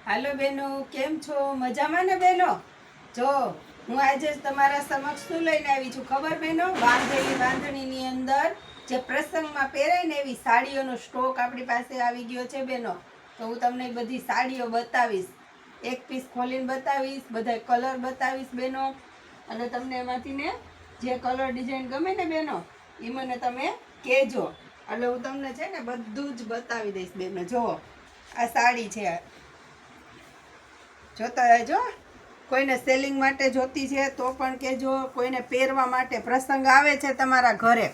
હાલો બેનો, કેમ છો? મજામાં ને બેનો? જો હું આજે તમારા સમક્ષ શું લઈને આવી છું ખબર બેનો? બાંધેલી બાંધણીની અંદર જે પ્રસંગમાં પહેરાય ને એવી સાડીઓનો સ્ટોક આપણી પાસે આવી ગયો છે બેનો. તો હું તમને બધી સાડીઓ બતાવીશ, એક પીસ ખોલીને બતાવીશ, બધા કલર બતાવીશ બેનો. અને તમને એમાંથી ને જે કલર ડિઝાઇન ગમે ને બેનો એ મને તમે કહેજો. એટલે હું તમને છે ને બધું જ બતાવી દઈશ બેનો. જો આ સાડી છે, જોતા રહેજો. કોઈને સેલિંગ માટે જોતી છે તો પણ કહેજો, કોઈને પહેરવા માટે પ્રસંગ આવે છે તમારા ઘરે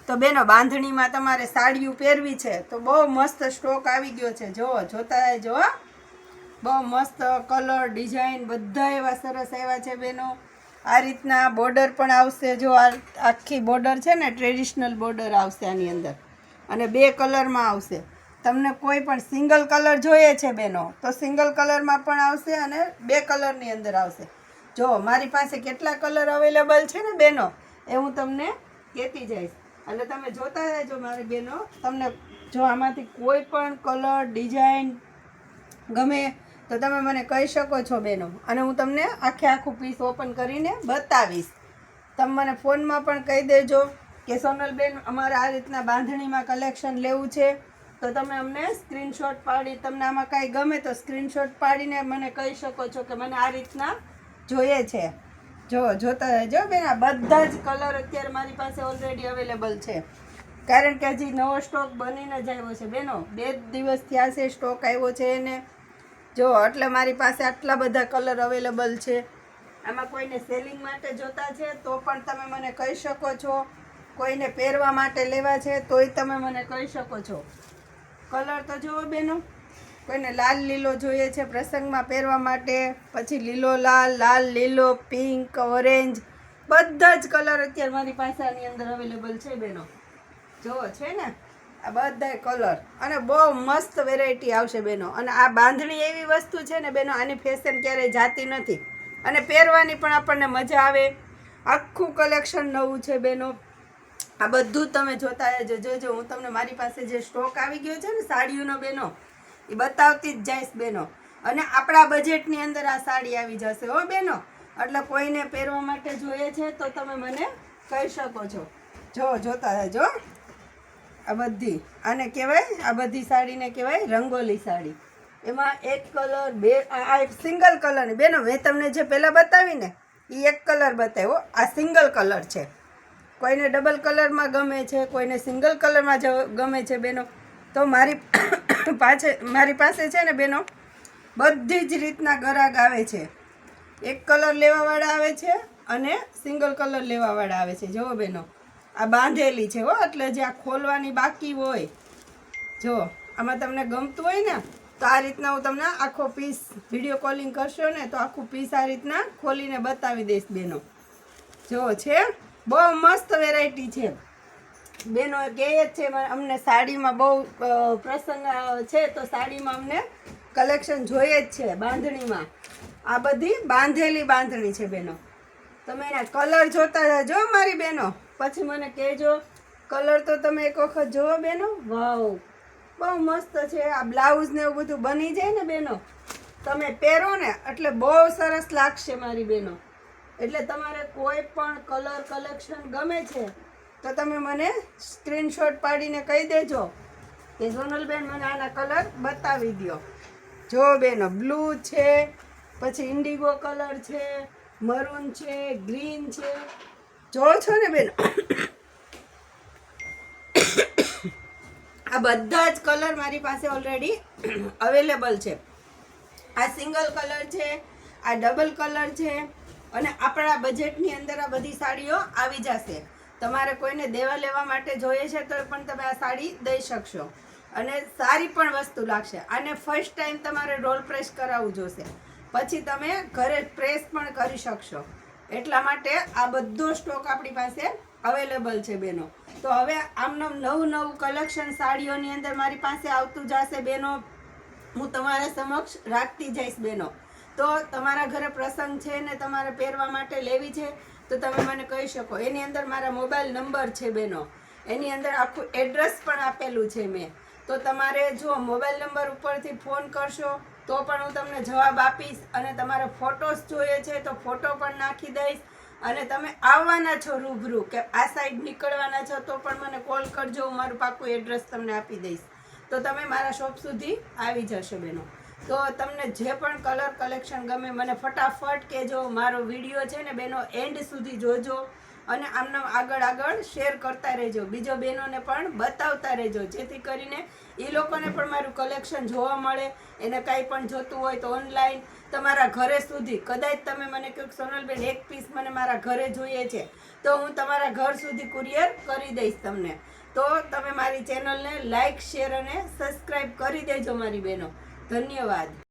તો બેનો બાંધણીમાં તમારે સાડીઓ પહેરવી છે તો બહુ મસ્ત સ્ટોક આવી ગયો છે. જોતા રહેજો. બહુ મસ્ત કલર ડિઝાઇન બધા એવા સરસ આવ્યા છે બેનો. આ રીતના બોર્ડર પણ આવશે. જો આખી બોર્ડર છે ને ટ્રેડિશનલ બોર્ડર આવશે આની અંદર, અને 2 કલરમાં આવશે. તમને કોઈ પણ સિંગલ કલર જોઈએ છે બેનો તો સિંગલ કલરમાં પણ આવશે અને 2 કલરની અંદર આવશે. જો મારી પાસે કેટલા કલર અવેલેબલ છે ને બેનો એ હું તમને કહેતી જઈશ. એટલે તમે જોતા રહેજો મારી બેનો. તમને જો આમાંથી કોઈ પણ કલર ડિઝાઇન ગમે તો તમે મને કહી શકો છો બેનો, અને હું તમને આખું પીસ ઓપન કરીને બતાવીશ. તમે મને ફોનમાં પણ કહી દેજો કે સોનલબેન અમારે આ રીતના બાંધણીમાં કલેક્શન લેવું છે, તો તમે અમને સ્ક્રીનશોટ પાડી, તમને આમાં કાંઈ ગમે તો સ્ક્રીનશોટ પાડીને મને કહી શકો છો કે મને આ રીતના જોઈએ છે. જોતા રહેજો બેન. આ બધા જ કલર અત્યારે મારી પાસે ઓલરેડી અવેલેબલ છે, કારણ કે હજી નવો સ્ટોક બનીને જ આવ્યો છે બેનો. 2 દિવસ થયા છે સ્ટોક આવ્યો છે એને. જો એટલે મારી પાસે આટલા બધા કલર અવેલેબલ છે. આમાં કોઈને સેલિંગ માટે જોતા છે તો પણ તમે મને કહી શકો છો, કોઈને પહેરવા માટે લેવા છે તોય તમે મને કહી શકો છો. કલર તો જુઓ બેનો, કોઈને લાલ લીલો જોઈએ છે પ્રસંગમાં પહેરવા માટે, પછી લીલો લાલ, લાલ લીલો, પિંક, ઓરેન્જ, બધા જ કલર અત્યારે મારી પાસે આની અંદર અવેલેબલ છે બેનો. જુઓ છે ને આ બધા કલર, અને બહુ મસ્ત વેરાયટી આવશે બેનો. અને આ બાંધણી એવી વસ્તુ છે ને બેનો, આની ફેશન ક્યારેય જાતી નથી અને પહેરવાની પણ આપણને મજા આવે. આખું કલેક્શન નવું છે બેનો. આ બધું તમે જોતા જોજો. હું તમને મારી પાસે જે સ્ટોક આવી ગયો છે ને સાડીઓનો બેનો એ બતાવતી જ જઈશ બેનો. અને આપણા બજેટની અંદર આ સાડી આવી જશે હો બેનો. એટલે કોઈને પહેરવા માટે જોઈએ છે તો તમે મને કહી શકો છો. જોતા રહેજો. આ બધી આને કહેવાય, આ બધી સાડીને કહેવાય રંગોલી સાડી. એમાં એક કલર, 2, આ એક સિંગલ કલરની બેનો. મેં તમને જે પહેલાં બતાવી ને એ એક કલર બતાવ્યો, આ સિંગલ કલર છે. કોઈને ડબલ કલરમાં ગમે છે, કોઈને સિંગલ કલરમાં ગમે છે બેનો. તો મારી પાસે છે ને બેનો બધી જ રીતના ગ્રાહક આવે છે. એક કલર લેવાવાળા આવે છે અને સિંગલ કલર લેવાવાળા આવે છે. જુઓ બેનો આ બાંધેલી છે હો, એટલે જે આ ખોલવાની બાકી હોય, જો આમાં તમને ગમતું હોય ને તો આ રીતના હું તમને આખો પીસ વિડીયો કોલિંગ કરશો ને તો આખું પીસ આ રીતના ખોલીને બતાવી દઈશ બેનો. જો છે બહુ મસ્ત વેરાયટી છે બેનો. કહે જ છે અમને સાડીમાં બહુ પ્રસંગ છે તો સાડીમાં અમને કલેક્શન જોઈએ જ છે બાંધણીમાં. આ બધી બાંધેલી બાંધણી છે બેનો. તમે એના કલર જોતા જજો મારી બેનો, પછી મને કહેજો. કલર તો તમે એક વખત જુઓ બેનો. વાવ, બહુ મસ્ત છે. આ બ્લાઉઝ ને એવું બધું બની જાય ને બેનો, તમે પહેરો ને એટલે બહુ સરસ લાગશે મારી બેનો. એટલે તમારે કોઈ પણ કલર કલેક્શન ગમે છે તો તમે મને સ્ક્રીનશોટ પાડીને કહી દેજો કે સોનલબેન મને આના કલર બતાવી દો. જો બેનો બ્લુ છે, પછી ઇન્ડિગો કલર છે, મરૂન છે, ગ્રીન છે. જો છો ને બેનો આ બધા જ કલર મારી પાસે ઓલરેડી અવેલેબલ છે. આ સિંગલ કલર છે, આ ડબલ કલર છે, અને આપણા બજેટની અંદર આ બધી સાડીઓ આવી જશે. તમારે કોઈને દેવા લેવા માટે જોઈએ છે તો પણ તમે આ સાડી દઈ શકશો, અને સારી પણ વસ્તુ લાગશે. આને ફર્સ્ટ ટાઈમ તમારે રોલ પ્રેસ કરાવવું જોશે, પછી તમે ઘરે પ્રેસ પણ કરી શકશો. એટલા માટે આ બધો સ્ટોક આપણી પાસે અવેલેબલ છે બેનો. તો હવે આમનું નવું કલેક્શન સાડીઓની અંદર મારી પાસે આવતું જશે બેનો. હું તમારા સમક્ષ રાખતી જઈશ બેનો. તો તમારા ઘરે પ્રસંગ છે ને તમારે પહેરવા માટે લેવી છે તો તમે મને કહી શકો. એની અંદર મારા મોબાઈલ નંબર છે બેનો, એની અંદર આખું એડ્રેસ પણ આપેલું છે મેં. તો તમારે જો મોબાઈલ નંબર ઉપરથી ફોન કરશો તો પણ હું તમને જવાબ આપીશ. અને તમારે ફોટોસ જોઈએ છે તો ફોટો પણ નાખી દઈશ. અને તમે આવવાના છો રૂબરૂ કે આ સાઈડ નીકળવાના છો તો પણ મને કોલ કરજો, હું મારું પાકું એડ્રેસ તમને આપી દઈશ. તો તમે મારા શોપ સુધી આવી જશો બહેનો. તો તમને જે પણ કલર કલેક્શન ગમે મને ફટાફટ કહેજો. મારો વિડીયો છે ને બહેનો એન્ડ સુધી જોજો અને આમને આગળ શેર કરતા રહેજો. બીજો બહેનોને પણ બતાવતા રહેજો, જેથી કરીને એ લોકોને પણ મારું કલેક્શન જોવા મળે. એને કાંઈ પણ જોતું હોય તો ઓનલાઈન તમારા ઘરે સુધી, કદાચ તમે મને કહો સોનલબેન એક પીસ મને મારા ઘરે જોઈએ છે, તો હું તમારા ઘર સુધી કુરિયર કરી દઈશ તમને. તો તમે મારી ચેનલને લાઈક, શેર અને સબસ્ક્રાઈબ કરી દેજો મારી બહેનો. ધન્યવાદ.